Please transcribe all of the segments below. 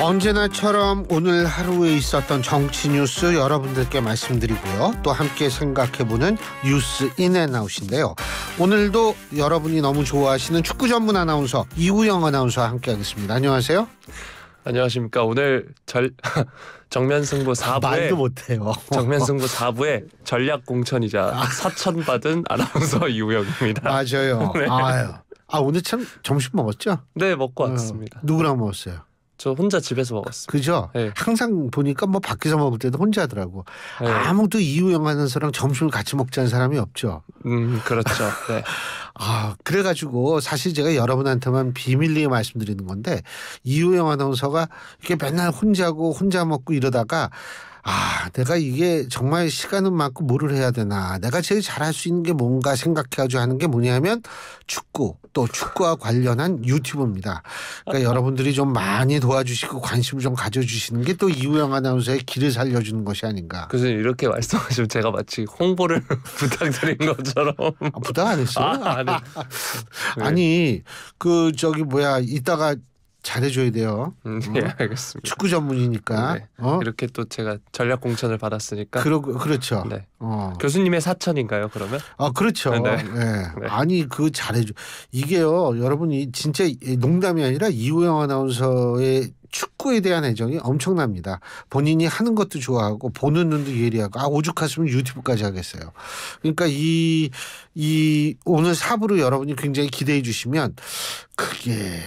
언제나처럼 오늘 하루에 있었던 정치 뉴스 여러분들께 말씀드리고요. 또 함께 생각해보는 뉴스 인앤아웃인데요. 오늘도 여러분이 너무 좋아하시는 축구 전문 아나운서 이우영 아나운서와 함께하겠습니다. 안녕하세요. 안녕하십니까. 오늘 정면승부 4부에 말도 못해요. 정면승부 4부에 전략 공천이자 사천 받은 아나운서 이우영입니다. 맞아요. 네. 아유. 오늘 참 점심 먹었죠? 네, 먹고 왔습니다. 누구랑 먹었어요? 저 혼자 집에서 먹었습니다. 그죠? 네. 항상 보니까 뭐 밖에서 먹을 때도 혼자 하더라고. 네. 아무도 이우영 아나운서랑 점심을 같이 먹자는 사람이 없죠. 그렇죠. 네. 그래가지고 사실 제가 여러분한테만 비밀리에 말씀드리는 건데 이우영 아나운서가 이렇게 맨날 혼자 먹고 이러다가 내가 이게 정말 시간은 많고 뭐를 해야 되나, 내가 제일 잘할 수 있는 게 뭔가 생각해가지고 하는 게 뭐냐면 축구, 또 축구와 관련한 유튜브입니다. 그러니까 여러분들이 좀 많이 도와주시고 관심을 좀 가져주시는 게 또 이우영 아나운서의 길을 살려주는 것이 아닌가. 그래서 이렇게 말씀하시면 제가 마치 홍보를 부탁드린 것처럼. 부탁 안 했어요? 네. 아니 이따가 잘해줘야 돼요. 네, 알겠습니다. 축구 전문이니까. 네. 이렇게 또 제가 전략 공천을 받았으니까. 그렇죠. 네. 교수님의 사천인가요, 그러면? 그렇죠. 네. 네. 아니 잘해줘. 이게요, 여러분이 진짜 농담이 아니라 이우영 아나운서의 축구에 대한 애정이 엄청납니다. 본인이 하는 것도 좋아하고 보는 눈도 예리하고 오죽했으면 유튜브까지 하겠어요. 그러니까 이 오늘 4부로 여러분이 굉장히 기대해 주시면 그게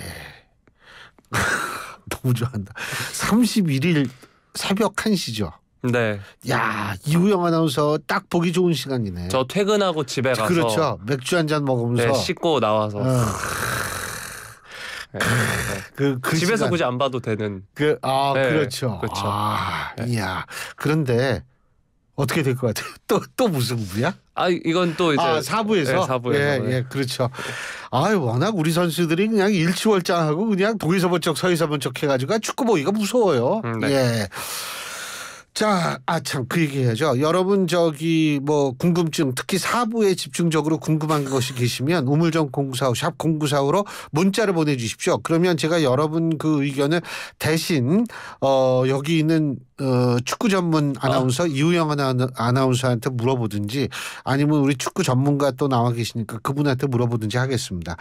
너무 좋아한다. 31일 새벽 1시죠. 네. 야, 이우영 아나운서 딱 보기 좋은 시간이네. 저 퇴근하고 집에 가서. 그렇죠. 맥주 한잔 먹으면서. 네, 씻고 나와서. 그 집에서 시간. 굳이 안 봐도 되는. 네, 그렇죠. 이야. 그런데 어떻게 될 것 같아요? 또 무슨 부야? 이건 또 이제 4부에서. 네, 4부에서. 예, 그렇죠. 워낙 우리 선수들이 그냥 일치월장하고 그냥 동에서 번쩍 서에서 번쩍 해가지고 축구 보기가 무서워요. 네. 예. 자, 참 그 얘기해야죠. 여러분 궁금증, 특히 4부에 집중적으로 궁금한 것이 계시면 우물정 0945 샵 0945로 문자를 보내주십시오. 그러면 제가 여러분 그 의견을 대신 여기 있는 축구 전문 아나운서 이우영 아나운서한테 물어보든지, 아니면 우리 축구 전문가 또 나와 계시니까 그분한테 물어보든지 하겠습니다.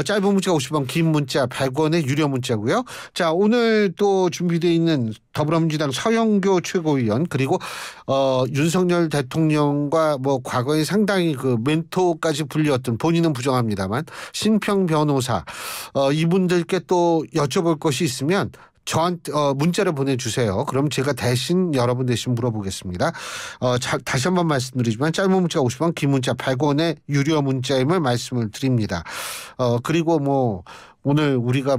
짧은 문자 50원, 긴 문자 100원의 유료 문자고요. 자, 오늘 또 준비되어 있는 더불어민주당 서영교 최고위원, 그리고 윤석열 대통령과 과거에 상당히 그 멘토까지 불렸던, 본인은 부정합니다만, 신평 변호사, 이분들께 또 여쭤볼 것이 있으면 저한테 문자를 보내주세요. 그럼 제가 여러분 대신 물어보겠습니다. 다시 한번 말씀드리지만 짧은 문자 50원, 긴 문자 100원의 유료 문자임을 말씀을 드립니다. 그리고 오늘 우리가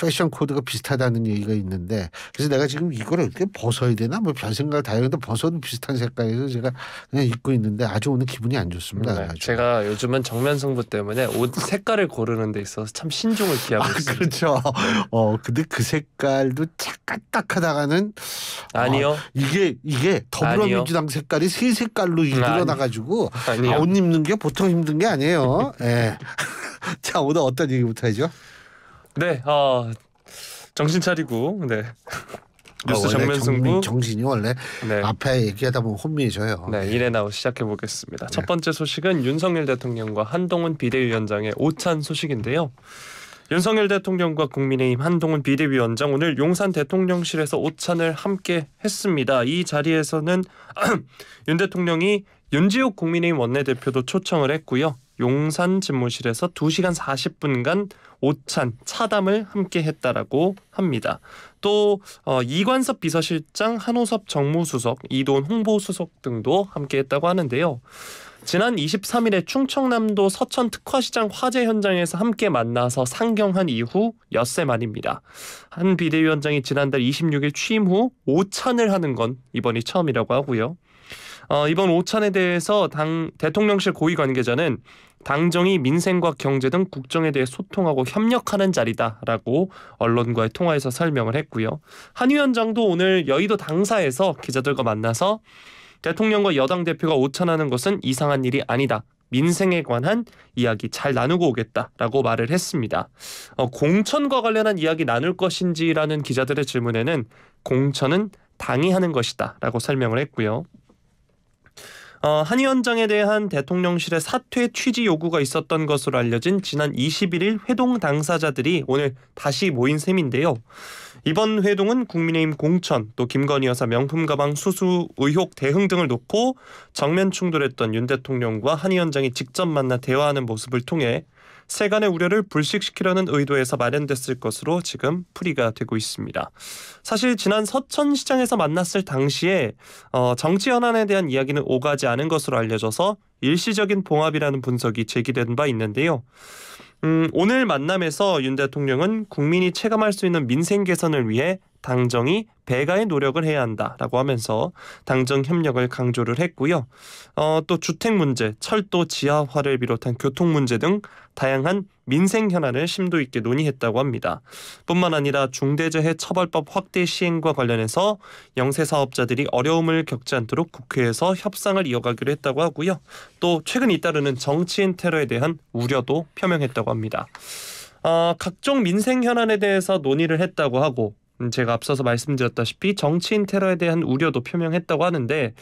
패션 코드가 비슷하다는 얘기가 있는데, 그래서 내가 지금 이걸 이렇게 벗어야 되나 별 생각을 다 했는데 벗어도 비슷한 색깔에서 제가 그냥 입고 있는데 아주 오늘 기분이 안 좋습니다. 네, 제가 요즘은 정면승부 때문에 옷 색깔을 고르는 데 있어서 참 신중을 기하고 있습니다. 그렇죠. 근데 그 색깔도 딱딱하다가는 아니요. 이게 더불어민주당 색깔이 세 색깔로 일어나가지고 옷 입는 게 보통 힘든 게 아니에요. 네. 자, 오늘 어떤 얘기부터 하죠? 네, 정신 차리고, 네. 뉴스 정면승부. 정신이 원래 앞에 얘기하다 보면 혼미해져요. 네, 인앤아웃 시작해 보겠습니다. 첫 번째 소식은 윤석열 대통령과 한동훈 비대위원장의 오찬 소식인데요. 윤석열 대통령과 국민의힘 한동훈 비대위원장 오늘 용산 대통령실에서 오찬을 함께 했습니다. 이 자리에서는 윤 대통령이 윤지욱 국민의힘 원내대표도 초청을 했고요. 용산 집무실에서 2시간 40분간 오찬 차담을 함께 했다라고 합니다. 또 이관섭 비서실장, 한호섭 정무수석, 이도훈 홍보수석 등도 함께 했다고 하는데요. 지난 23일에 충청남도 서천 특화시장 화재 현장에서 함께 만나서 상경한 이후 엿새 만입니다. 한 비대위원장이 지난달 26일 취임 후 오찬을 하는 건 이번이 처음이라고 하고요. 이번 오찬에 대해서 대통령실 고위 관계자는 당정이 민생과 경제 등 국정에 대해 소통하고 협력하는 자리다라고 언론과의 통화에서 설명을 했고요. 한 위원장도 오늘 여의도 당사에서 기자들과 만나서 대통령과 여당 대표가 오찬하는 것은 이상한 일이 아니다. 민생에 관한 이야기 잘 나누고 오겠다라고 말을 했습니다. 공천과 관련한 이야기 나눌 것인지라는 기자들의 질문에는 공천은 당이 하는 것이다 라고 설명을 했고요. 한 위원장에 대한 대통령실의 사퇴 취지 요구가 있었던 것으로 알려진 지난 21일 회동 당사자들이 오늘 다시 모인 셈인데요. 이번 회동은 국민의힘 공천, 또 김건희 여사 명품 가방 수수 의혹 대응 등을 놓고 정면 충돌했던 윤 대통령과 한 위원장이 직접 만나 대화하는 모습을 통해 세간의 우려를 불식시키려는 의도에서 마련됐을 것으로 지금 풀이가 되고 있습니다. 사실 지난 서천시장에서 만났을 당시에 정치 현안에 대한 이야기는 오가지 않은 것으로 알려져서 일시적인 봉합이라는 분석이 제기된 바 있는데요. 오늘 만남에서 윤 대통령은 국민이 체감할 수 있는 민생 개선을 위해 당정이 배가의 노력을 해야 한다라고 하면서 당정 협력을 강조를 했고요. 또 주택 문제, 철도 지하화를 비롯한 교통 문제 등 다양한 민생 현안을 심도 있게 논의했다고 합니다. 뿐만 아니라 중대재해 처벌법 확대 시행과 관련해서 영세 사업자들이 어려움을 겪지 않도록 국회에서 협상을 이어가기로 했다고 하고요. 또 최근 잇따르는 정치인 테러에 대한 우려도 표명했다고 합니다. 각종 민생 현안에 대해서 논의를 했다고 하고 제가 앞서서 말씀드렸다시피 정치인 테러에 대한 우려도 표명했다고 하는데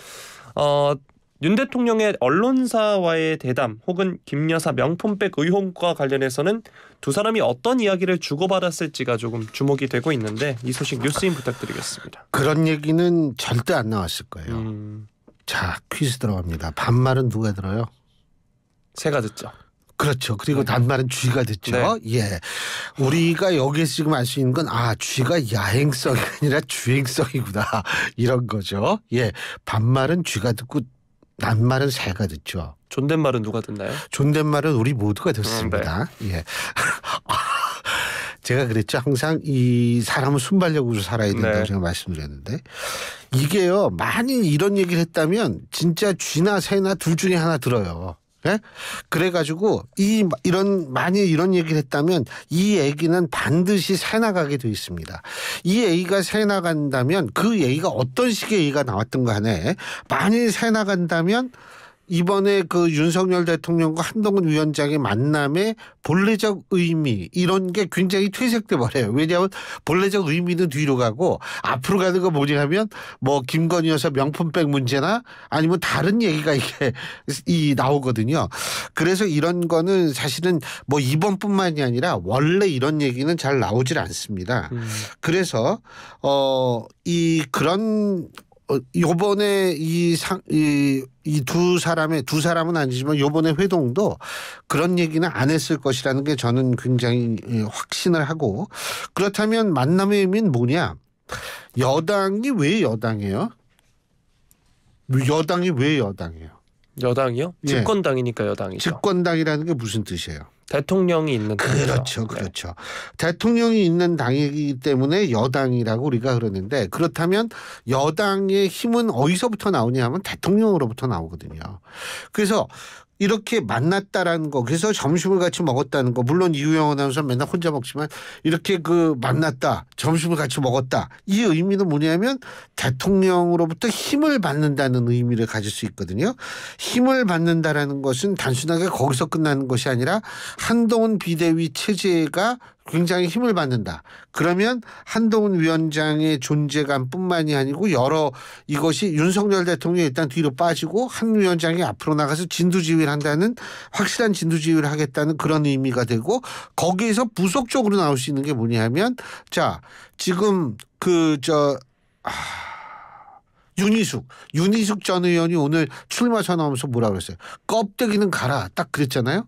윤 대통령의 언론사와의 대담 혹은 김 여사 명품백 의혹과 관련해서는 두 사람이 어떤 이야기를 주고받았을지가 조금 주목이 되고 있는데 이 소식 뉴스인 부탁드리겠습니다. 그런 얘기는 절대 안 나왔을 거예요. 자, 퀴즈 들어갑니다. 반말은 누가 들어요? 새가 듣죠. 그렇죠. 그리고 단말은 쥐가 듣죠. 네. 예, 우리가 여기서 지금 알 수 있는 건 쥐가 야행성이 아니라 주행성이구나 이런 거죠. 예, 반말은 쥐가 듣고 낱말은 새가 듣죠. 존댓말은 누가 듣나요? 존댓말은 우리 모두가 듣습니다. 네. 예. 제가 그랬죠. 항상 이 사람은 순발력으로 살아야 된다고 네. 제가 말씀드렸는데 이게요. 만일 이런 얘기를 했다면 진짜 쥐나 새나 둘 중에 하나 들어요. 예? 그래가지고 만일 이런 얘기를 했다면 이 얘기는 반드시 새 나가게 돼 있습니다. 이 얘기가 새 나간다면 그 얘기가 어떤 식의 얘기가 나왔든 간에 만일 새 나간다면 이번에 그 윤석열 대통령과 한동훈 위원장의 만남의 본래적 의미 이런 게 굉장히 퇴색돼 버려요. 왜냐하면 본래적 의미는 뒤로 가고 앞으로 가는 거 뭐냐면 뭐 김건희 여사 명품백 문제나 아니면 다른 얘기가 이게 나오거든요. 그래서 이런 거는 사실은 뭐 이번뿐만이 아니라 원래 이런 얘기는 잘 나오질 않습니다. 그래서 요번에 이 두 사람은 아니지만 요번에 회동도 그런 얘기는 안 했을 것이라는 게 저는 굉장히 확신을 하고 그렇다면 만남의 의미는 뭐냐? 여당이 왜 여당이에요? 여당이 왜 여당이에요? 여당이요? 예. 집권당이니까 여당이죠. 집권당이라는 게 무슨 뜻이에요? 대통령이 있는 당이죠. 그렇죠. 네. 대통령이 있는 당이기 때문에 여당이라고 우리가 그러는데 그렇다면 여당의 힘은 어디서부터 나오냐 하면 대통령으로부터 나오거든요. 그래서 이렇게 만났다라는 거 그래서 점심을 같이 먹었다는 거 물론 이우영 아나운서 맨날 혼자 먹지만 이렇게 만났다 점심을 같이 먹었다 이 의미는 뭐냐면 대통령으로부터 힘을 받는다는 의미를 가질 수 있거든요. 힘을 받는다라는 것은 단순하게 거기서 끝나는 것이 아니라 한동훈 비대위 체제가 굉장히 힘을 받는다. 그러면 한동훈 위원장의 존재감뿐만이 아니고 이것이 윤석열 대통령이 일단 뒤로 빠지고 한 위원장이 앞으로 나가서 진두지휘를 한다는 확실한 진두지휘를 하겠다는 그런 의미가 되고 거기에서 부속적으로 나올 수 있는 게 뭐냐면 자 지금 윤희숙 전 의원이 오늘 출마 선언하면서 뭐라고 그랬어요? 껍데기는 가라 딱 그랬잖아요.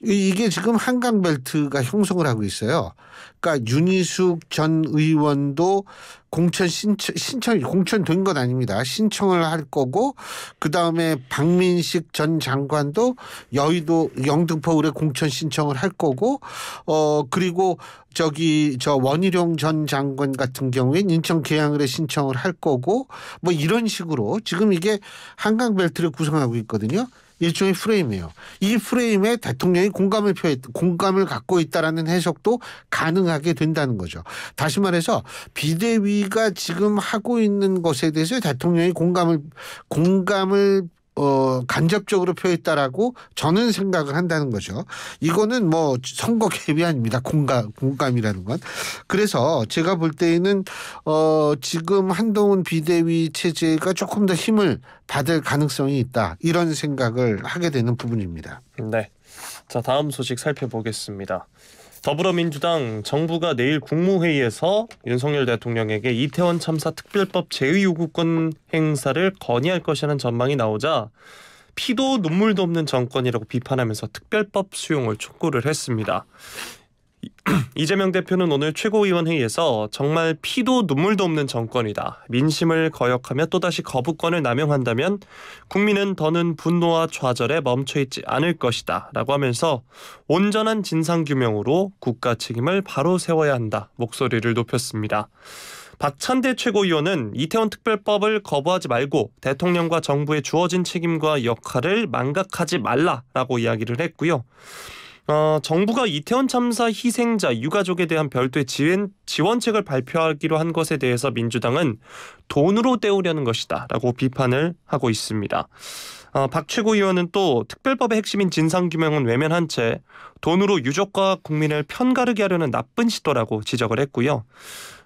이게 지금 한강벨트가 형성을 하고 있어요. 그러니까 윤희숙 전 의원도 공천 공천된 건 아닙니다. 신청을 할 거고 그다음에 박민식 전 장관도 여의도 영등포 의뢰 공천 신청을 할 거고 그리고 원희룡 전 장관 같은 경우엔 인천 계양을에 신청을 할 거고 뭐 이런 식으로 지금 이게 한강벨트를 구성하고 있거든요. 일종의 프레임이에요. 이 프레임에 대통령이 공감을 갖고 있다라는 해석도 가능하게 된다는 거죠. 다시 말해서 비대위가 지금 하고 있는 것에 대해서 대통령이 공감을 간접적으로 표했다라고 저는 생각을 한다는 거죠. 이거는 뭐 선거 개입이 아닙니다. 공감이라는 건. 그래서 제가 볼 때에는 지금 한동훈 비대위 체제가 조금 더 힘을 받을 가능성이 있다. 이런 생각을 하게 되는 부분입니다. 네. 자, 다음 소식 살펴보겠습니다. 더불어민주당 정부가 내일 국무회의에서 윤석열 대통령에게 이태원 참사 특별법 제의요구권 행사를 건의할 것이라는 전망이 나오자 피도 눈물도 없는 정권이라고 비판하면서 특별법 수용을 촉구를 했습니다. 이재명 대표는 오늘 최고위원 회의에서 정말 피도 눈물도 없는 정권이다. 민심을 거역하며 또다시 거부권을 남용한다면 국민은 더는 분노와 좌절에 멈춰있지 않을 것이다. 라고 하면서 온전한 진상규명으로 국가 책임을 바로 세워야 한다. 목소리를 높였습니다. 박찬대 최고위원은 이태원 특별법을 거부하지 말고 대통령과 정부에 주어진 책임과 역할을 망각하지 말라라고 이야기를 했고요. 정부가 이태원 참사 희생자 유가족에 대한 별도의 지원책을 발표하기로 한 것에 대해서 민주당은 돈으로 때우려는 것이다 라고 비판을 하고 있습니다. 박 최고위원은 또 특별법의 핵심인 진상규명은 외면한 채 돈으로 유족과 국민을 편가르게 하려는 나쁜 시도라고 지적을 했고요.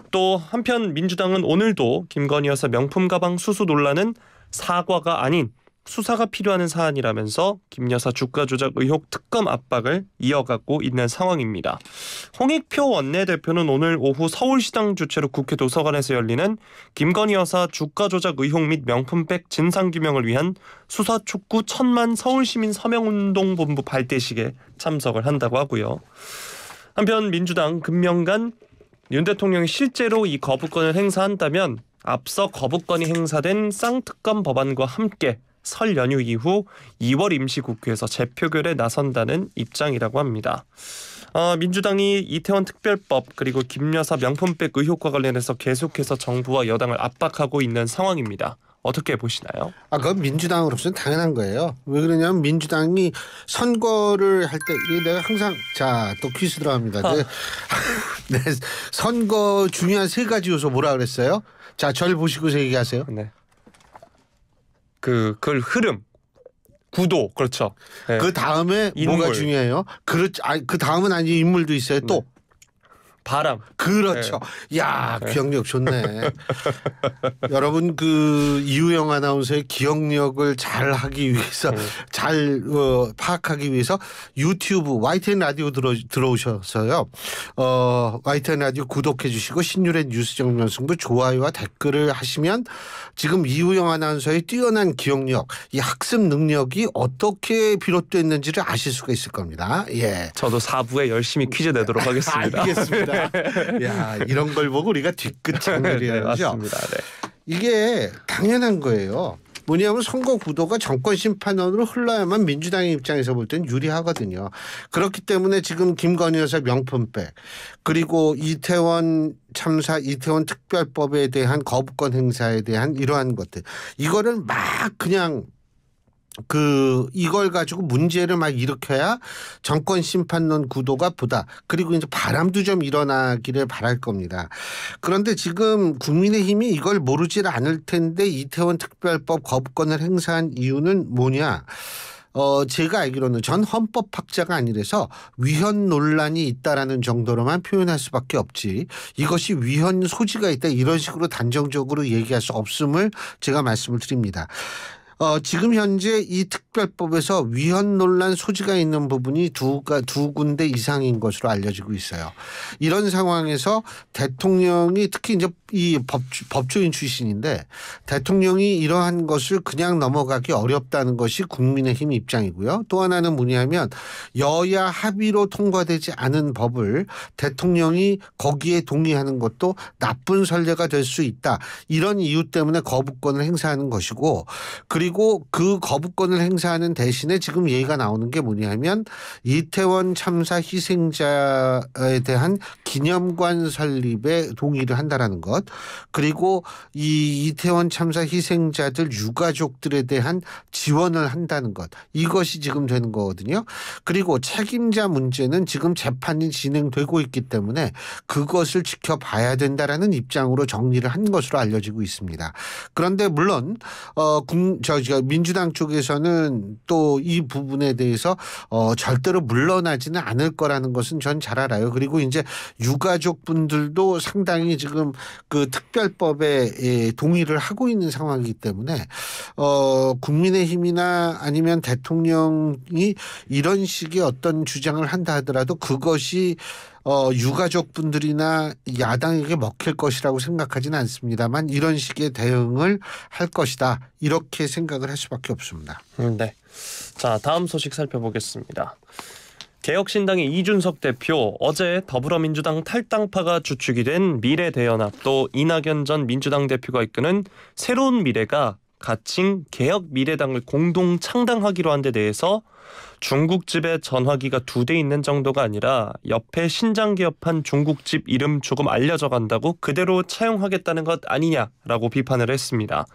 또 한편 민주당은 오늘도 김건희 여사 명품 가방 수수 논란은 사과가 아닌 수사가 필요한 사안이라면서 김 여사 주가 조작 의혹 특검 압박을 이어가고 있는 상황입니다. 홍익표 원내대표는 오늘 오후 서울시당 주최로 국회 도서관에서 열리는 김건희 여사 주가 조작 의혹 및 명품백 진상규명을 위한 수사 촉구 1000만 서울시민 서명운동본부 발대식에 참석을 한다고 하고요. 한편 민주당 금명간 윤 대통령이 실제로 이 거부권을 행사한다면 앞서 거부권이 행사된 쌍특검 법안과 함께 설 연휴 이후 2월 임시국회에서 재표결에 나선다는 입장이라고 합니다. 민주당이 이태원 특별법 그리고 김 여사 명품백 의혹과 관련해서 계속해서 정부와 여당을 압박하고 있는 상황입니다. 어떻게 보시나요? 그건 민주당으로서는 당연한 거예요. 왜 그러냐면 민주당이 선거를 할 때 내가 항상 또 퀴즈 들어갑니다. 네, 선거 중요한 3가지 요소 뭐라 그랬어요? 자, 저를 보시고서 얘기하세요. 네. 그걸 흐름, 구도, 그렇죠. 네. 그 다음에 인물. 뭐가 중요해요? 그렇죠. 그 다음은 아니 인물도 있어요. 또 바람. 그렇죠. 네. 야, 기억력 좋네. 여러분 이우영 아나운서의 기억력을 잘 하기 위해서 잘 파악하기 위해서 유튜브 YTN 라디오 들어오셔서요. YTN 라디오 구독해 주시고 신율의 뉴스 정면 승부 좋아요와 댓글을 하시면 지금 이우영 아나운서의 뛰어난 기억력, 이 학습 능력이 어떻게 비롯됐는지를 아실 수가 있을 겁니다. 예. 저도 4부에 열심히 퀴즈 내도록 하겠습니다. 알겠습니다. 야, 이런 걸 보고 우리가 뒤끝 장렬이에요. 네, 맞습니다. 네. 이게 당연한 거예요. 뭐냐면 선거 구도가 정권 심판원으로 흘러야만 민주당의 입장에서 볼 때는 유리하거든요. 그렇기 때문에 지금 김건희 여사 명품백 그리고 이태원 참사 이태원 특별법에 대한 거부권 행사에 대한 이러한 것들 이거를 막 그냥 이걸 가지고 문제를 막 일으켜야 정권 심판론 구도가 보다 그리고 이제 바람도 좀 일어나기를 바랄 겁니다. 그런데 지금 국민의힘이 이걸 모르질 않을 텐데 이태원 특별법 거부권을 행사한 이유는 뭐냐? 제가 알기로는 전 헌법학자가 아니라서 위헌 논란이 있다라는 정도로만 표현할 수밖에 없지 이것이 위헌 소지가 있다 이런 식으로 단정적으로 얘기할 수 없음을 제가 말씀을 드립니다. 지금 현재 이 특별법에서 위헌 논란 소지가 있는 부분이 두 군데 이상인 것으로 알려지고 있어요. 이런 상황에서 대통령이 특히 이제 이 법조인 출신인데 대통령이 이러한 것을 그냥 넘어가기 어렵다는 것이 국민의힘 입장이고요. 또 하나는 뭐냐면 여야 합의로 통과되지 않은 법을 대통령이 거기에 동의하는 것도 나쁜 선례가 될 수 있다. 이런 이유 때문에 거부권을 행사하는 것이고 그리고 그 거부권을 행사하는 대신에 지금 얘기가 나오는 게 뭐냐면 이태원 참사 희생자에 대한 기념관 설립에 동의를 한다라는 것 그리고 이 이태원 참사 희생자들 유가족들에 대한 지원을 한다는 것 이것이 지금 되는 거거든요. 그리고 책임자 문제는 지금 재판이 진행되고 있기 때문에 그것을 지켜봐야 된다라는 입장으로 정리를 한 것으로 알려지고 있습니다. 그런데 물론 민주당 쪽에서는 또 이 부분에 대해서 절대로 물러나지는 않을 거라는 것은 전 잘 알아요. 그리고 이제 유가족 분들도 상당히 지금 그 특별법에 동의를 하고 있는 상황이기 때문에 국민의힘이나 아니면 대통령이 이런 식의 어떤 주장을 한다 하더라도 그것이 유가족 분들이나 야당에게 먹힐 것이라고 생각하지는 않습니다만 이런 식의 대응을 할 것이다. 이렇게 생각을 할 수밖에 없습니다. 네. 자, 다음 소식 살펴보겠습니다. 개혁신당의 이준석 대표 어제 더불어민주당 탈당파가 주축이 된 미래대연합 또 이낙연 전 민주당 대표가 이끄는 새로운 미래가 가칭 개혁미래당을 공동 창당하기로 한 데 대해서 중국집에 전화기가 2대 있는 정도가 아니라 옆에 신장개업한 중국집 이름 조금 알려져 간다고 그대로 차용하겠다는 것 아니냐라고 비판을 했습니다.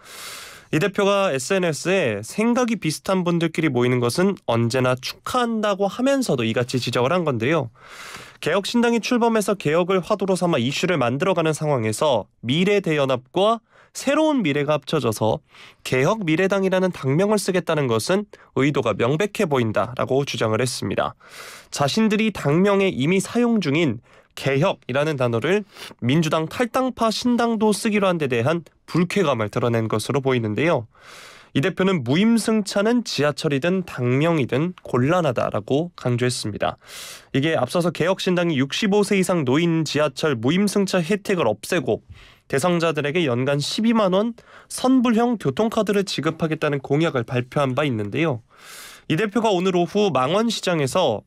이 대표가 SNS에 생각이 비슷한 분들끼리 모이는 것은 언제나 축하한다고 하면서도 이같이 지적을 한 건데요. 개혁신당이 출범해서 개혁을 화두로 삼아 이슈를 만들어가는 상황에서 미래대연합과 새로운 미래가 합쳐져서 개혁미래당이라는 당명을 쓰겠다는 것은 의도가 명백해 보인다라고 주장을 했습니다. 자신들이 당명에 이미 사용 중인 개혁이라는 단어를 민주당 탈당파 신당도 쓰기로 한 데 대한 불쾌감을 드러낸 것으로 보이는데요. 이 대표는 무임승차는 지하철이든 당명이든 곤란하다라고 강조했습니다. 이게 앞서서 개혁신당이 65세 이상 노인 지하철 무임승차 혜택을 없애고 대상자들에게 연간 12만 원 선불형 교통카드를 지급하겠다는 공약을 발표한 바 있는데요. 이 대표가 오늘 오후 망원시장에서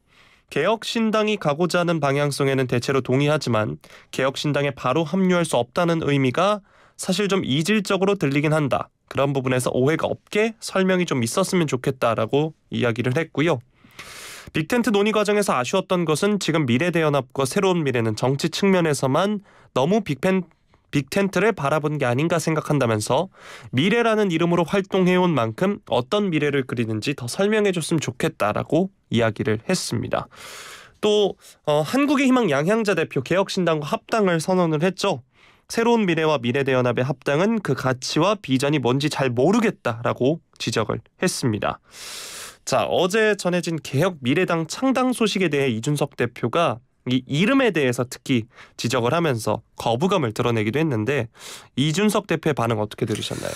개혁신당이 가고자 하는 방향성에는 대체로 동의하지만 개혁신당에 바로 합류할 수 없다는 의미가 사실 좀 이질적으로 들리긴 한다. 그런 부분에서 오해가 없게 설명이 좀 있었으면 좋겠다라고 이야기를 했고요. 빅텐트 논의 과정에서 아쉬웠던 것은 지금 미래대연합과 새로운 미래는 정치 측면에서만 너무 빅텐트를 바라본 게 아닌가 생각한다면서 미래라는 이름으로 활동해온 만큼 어떤 미래를 그리는지 더 설명해줬으면 좋겠다라고 이야기를 했습니다. 또 한국의 희망 양향자 대표 개혁신당과 합당을 선언을 했죠. 새로운 미래와 미래대연합의 합당은 그 가치와 비전이 뭔지 잘 모르겠다라고 지적을 했습니다. 자, 어제 전해진 개혁미래당 창당 소식에 대해 이준석 대표가 이 이름에 대해서 특히 지적을 하면서 거부감을 드러내기도 했는데 이준석 대표의 반응 어떻게 들으셨나요?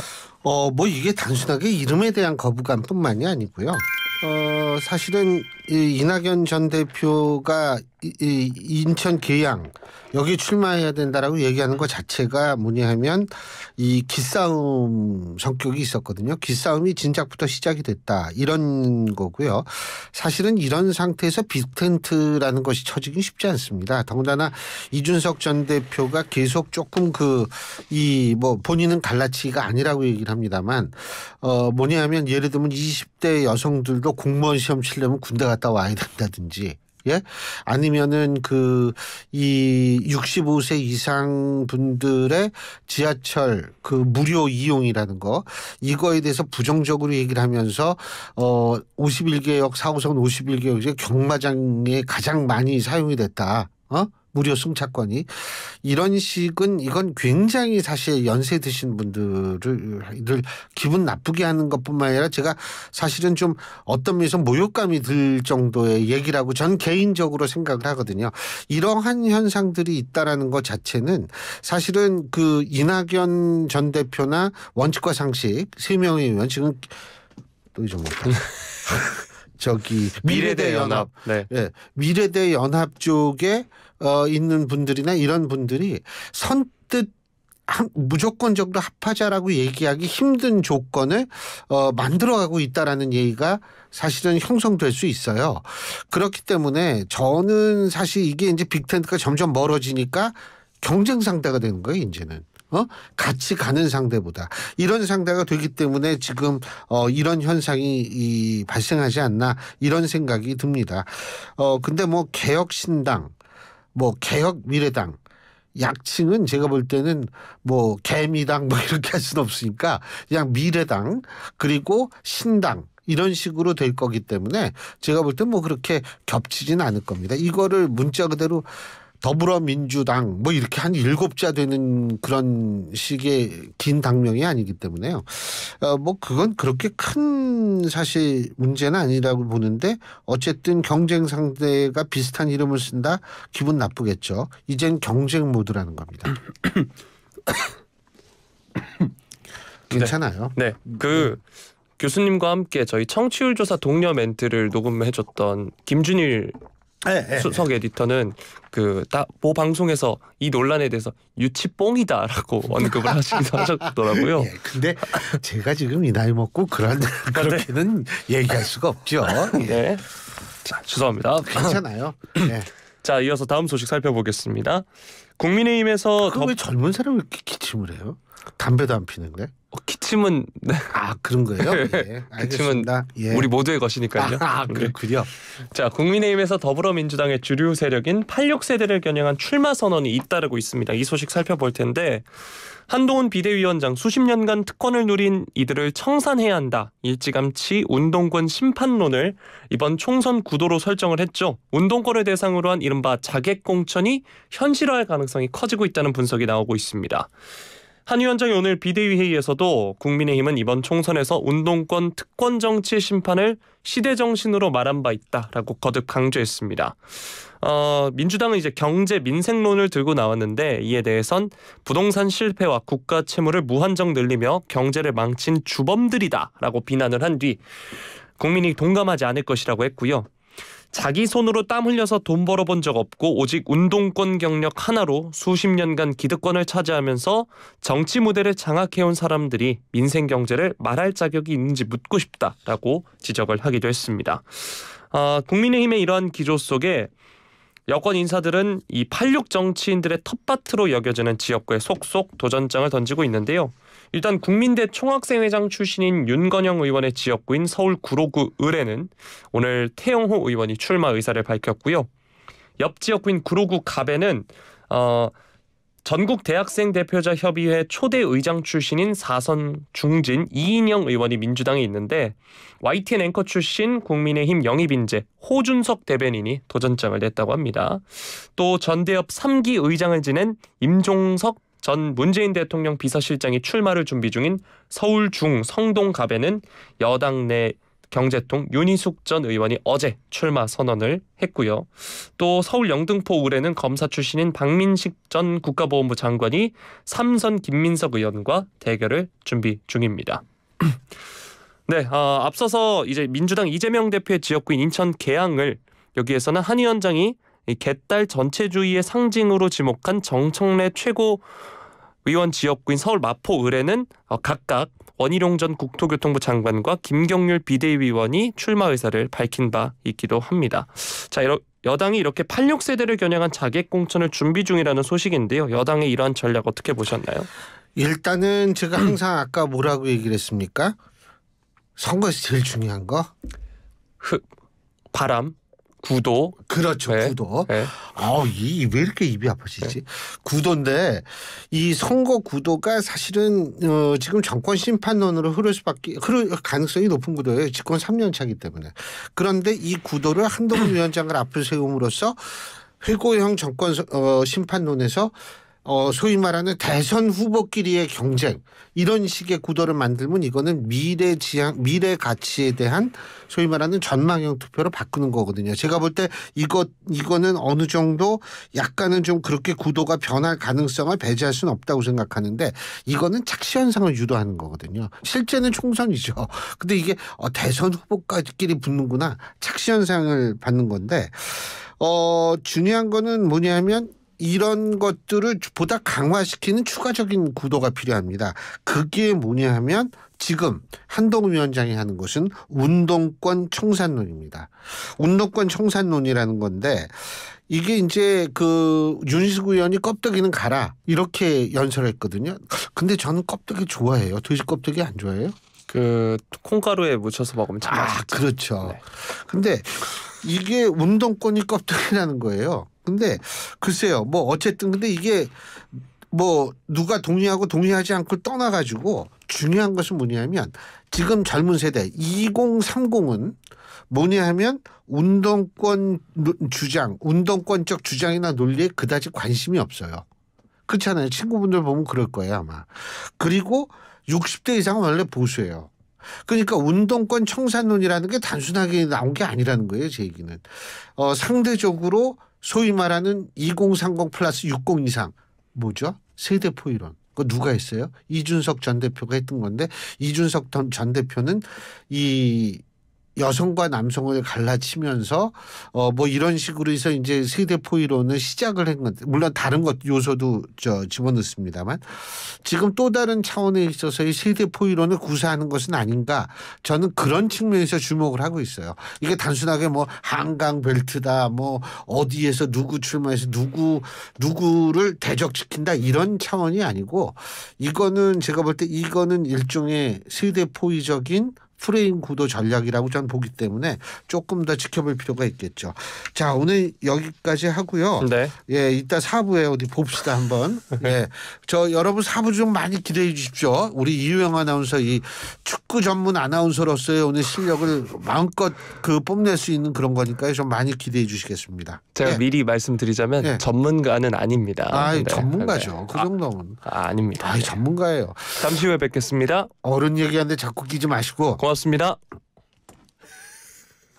뭐 이게 단순하게 이름에 대한 거부감뿐만이 아니고요. 사실은 이낙연 전 대표가 인천 계양 여기 출마해야 된다라고 얘기하는 것 자체가 뭐냐 하면 이 기싸움 성격이 있었거든요. 기싸움이 진작부터 시작이 됐다 이런 거고요. 사실은 이런 상태에서 빅텐트라는 것이 쳐지기 쉽지 않습니다. 더군다나 이준석 전 대표가 계속 조금 본인은 갈라치기가 아니라고 얘기를 합니다만 뭐냐 하면 예를 들면 20대 여성들도 공무원 시험 치려면 군대 갔다 와야 된다든지 예? 아니면은 이 65세 이상 분들의 지하철 무료 이용이라는 거 이거에 대해서 부정적으로 얘기를 하면서 51개역 4호선 51개역 중에 경마장에 가장 많이 사용이 됐다. 무료 승차권이 이런 식은 이건 굉장히 사실 연세 드신 분들을 기분 나쁘게 하는 것뿐만 아니라 제가 사실은 좀 어떤 면에서 모욕감이 들 정도의 얘기라고 전 개인적으로 생각을 하거든요. 이러한 현상들이 있다라는 것 자체는 사실은 이낙연 전 대표나 원칙과 상식 3명의 의원 지금 또 잊어먹었다. 미래대연합. 네. 예, 미래대연합 쪽에 있는 분들이나 이런 분들이 선뜻 무조건적으로 합하자라고 얘기하기 힘든 조건을 만들어가고 있다라는 얘기가 사실은 형성될 수 있어요. 그렇기 때문에 저는 사실 이게 이제 빅텐트가 점점 멀어지니까 경쟁 상대가 되는 거예요, 이제는. 같이 가는 상대보다 이런 상대가 되기 때문에 지금 이런 현상이 발생하지 않나 이런 생각이 듭니다. 근데 개혁신당, 개혁미래당 약칭은 제가 볼 때는 개미당 이렇게 할 수는 없으니까 그냥 미래당 그리고 신당 이런 식으로 될 거기 때문에 제가 볼 때 그렇게 겹치지는 않을 겁니다. 이거를 문자 그대로 더불어민주당 뭐 이렇게 한 7자 되는 그런 식의 긴 당명이 아니기 때문에요. 뭐 그건 그렇게 큰 사실 문제는 아니라고 보는데 어쨌든 경쟁 상대가 비슷한 이름을 쓴다 기분 나쁘겠죠. 이젠 경쟁 모드라는 겁니다. 괜찮아요. 네. 교수님과 함께 저희 청취율 조사 독려 멘트를 녹음해줬던 김준일 수석 에디터는 모 방송에서 이 논란에 대해서 유치뽕이다라고 언급을 하시더라고요. 예, 근데 제가 지금 이 나이 먹고 그렇게는 얘기할 수가 없죠. 예. 네. 자, 죄송합니다. 괜찮아요. 예. 자, 이어서 다음 소식 살펴보겠습니다. 국민의힘에서 왜 젊은 사람이 이렇게 기침을 해요? 담배도 안 피는데? 기침은 그런 거예요? 예, 알겠습니다. 예. 우리 모두의 것이니까요. 그렇군요. 자, 국민의힘에서 더불어민주당의 주류 세력인 86세대를 겨냥한 출마 선언이 잇따르고 있습니다. 이 소식 살펴볼 텐데 한동훈 비대위원장 수십 년간 특권을 누린 이들을 청산해야 한다. 일찌감치 운동권 심판론을 이번 총선 구도로 설정을 했죠. 운동권을 대상으로 한 이른바 자객공천이 현실화할 가능성이 커지고 있다는 분석이 나오고 있습니다. 한 위원장이 오늘 비대위 회의에서도 국민의힘은 이번 총선에서 운동권 특권 정치의 심판을 시대 정신으로 말한 바 있다라고 거듭 강조했습니다. 민주당은 이제 경제 민생론을 들고 나왔는데 이에 대해선 부동산 실패와 국가 채무를 무한정 늘리며 경제를 망친 주범들이다라고 비난을 한 뒤 국민이 동감하지 않을 것이라고 했고요. 자기 손으로 땀 흘려서 돈 벌어본 적 없고 오직 운동권 경력 하나로 수십 년간 기득권을 차지하면서 정치 무대를 장악해온 사람들이 민생 경제를 말할 자격이 있는지 묻고 싶다라고 지적을 하기도 했습니다. 국민의힘의 이러한 기조 속에 여권 인사들은 이 86 정치인들의 텃밭으로 여겨지는 지역구에 속속 도전장을 던지고 있는데요. 일단 국민대 총학생회장 출신인 윤건영 의원의 지역구인 서울 구로구 을에는 오늘 태영호 의원이 출마 의사를 밝혔고요. 옆 지역구인 구로구 갑에는 전국 대학생 대표자 협의회 초대 의장 출신인 4선 중진 이인영 의원이 민주당에 있는데 YTN 앵커 출신 국민의힘 영입인재 호준석 대변인이 도전장을 냈다고 합니다. 또 전대협 3기 의장을 지낸 임종석 전 문재인 대통령 비서실장이 출마를 준비 중인 서울 중 성동갑에는 여당 내 경제통 윤희숙 전 의원이 어제 출마 선언을 했고요. 또 서울 영등포 을에는 검사 출신인 박민식 전 국가보훈부 장관이 3선 김민석 의원과 대결을 준비 중입니다. 네, 앞서서 이제 민주당 이재명 대표의 지역구인 인천 계양을 여기에서는 한 위원장이 이 개딸 전체주의의 상징으로 지목한 정청래 최고 의원 지역구인 서울 마포 을에는 각각 원희룡 전 국토교통부 장관과 김경률 비대위원이 출마 의사를 밝힌 바 있기도 합니다. 자, 여당이 이렇게 86세대를 겨냥한 자객공천을 준비 중이라는 소식인데요. 여당의 이러한 전략 어떻게 보셨나요? 일단은 제가 항상 아까 뭐라고 얘기를 했습니까? 선거에서 제일 중요한 거? 바람. 구도. 그렇죠. 네. 구도. 네. 왜 이렇게 입이 아파지지? 네. 구도인데 이 선거 구도가 사실은 지금 정권 심판론으로 흐를 가능성이 높은 구도예요. 집권 3년 차기 때문에. 그런데 이 구도를 한동훈 위원장을 앞을 세움으로써 회고형 정권 심판론에서 소위 말하는 대선 후보끼리의 경쟁 이런 식의 구도를 만들면 이거는 미래 가치에 대한 소위 말하는 전망형 투표로 바꾸는 거거든요. 제가 볼 때 이거는 어느 정도 약간은 좀 그렇게 구도가 변할 가능성을 배제할 수는 없다고 생각하는데 이거는 착시 현상을 유도하는 거거든요. 실제는 총선이죠. 근데 이게 대선 후보끼리 붙는구나 착시 현상을 받는 건데 중요한 거는 뭐냐면 이런 것들을 보다 강화시키는 추가적인 구도가 필요합니다. 그게 뭐냐 하면 지금 한동훈 위원장이 하는 것은 운동권 청산론입니다. 운동권 청산론이라는 건데 이게 이제 윤희숙 의원이 껍데기는 가라 이렇게 연설했거든요. 근데 저는 껍데기 좋아해요. 돼지 껍데기 안 좋아해요? 콩가루에 묻혀서 먹으면 참 맛있죠. 그렇죠. 네. 근데 이게 운동권이 껍데기라는 거예요. 근데 글쎄요. 뭐 어쨌든 근데 이게 뭐 누가 동의하고 동의하지 않고 떠나가지고 중요한 것은 뭐냐면 지금 젊은 세대 2030은 뭐냐 하면 운동권적 주장이나 논리에 그다지 관심이 없어요. 그렇잖아요. 친구분들 보면 그럴 거예요 아마. 그리고 60대 이상은 원래 보수예요. 그러니까 운동권 청산론이라는 게 단순하게 나온 게 아니라는 거예요. 제 얘기는. 상대적으로 소위 말하는 2030 플러스 60 이상 뭐죠? 세대포 이론. 그거 누가 했어요? 이준석 전 대표가 했던 건데 이준석 전 대표는 이 여성과 남성을 갈라치면서 뭐 이런 식으로 해서 이제 세대포 이론을 시작을 한 건데 물론 다른 것 요소도 집어넣습니다만 지금 또 다른 차원에 있어서의 세대포 이론을 구사하는 것은 아닌가 저는 그런 측면에서 주목을 하고 있어요. 이게 단순하게 뭐 한강 벨트다 뭐 어디에서 누구 출마해서 누구를 대적시킨다 이런 차원이 아니고 이거는 제가 볼 때 이거는 일종의 세대포의적인 프레임 구도 전략이라고 저는 보기 때문에 조금 더 지켜볼 필요가 있겠죠. 자, 오늘 여기까지 하고요. 네. 예, 이따 4부에 어디 봅시다 한번. 예, 저 여러분 4부 좀 많이 기대해 주십시오. 우리 이유영 아나운서 이 축구 전문 아나운서로서의 오늘 실력을 마음껏 뽐낼 수 있는 그런 거니까요. 좀 많이 기대해 주시겠습니다. 제가 예. 미리 말씀드리자면 예. 전문가는 아닙니다. 아, 네. 전문가죠. 네. 그 정도면. 아닙니다. 전문가예요. 잠시 후에 뵙겠습니다. 어른 얘기하는데 자꾸 끼지 마시고. 고맙습니다.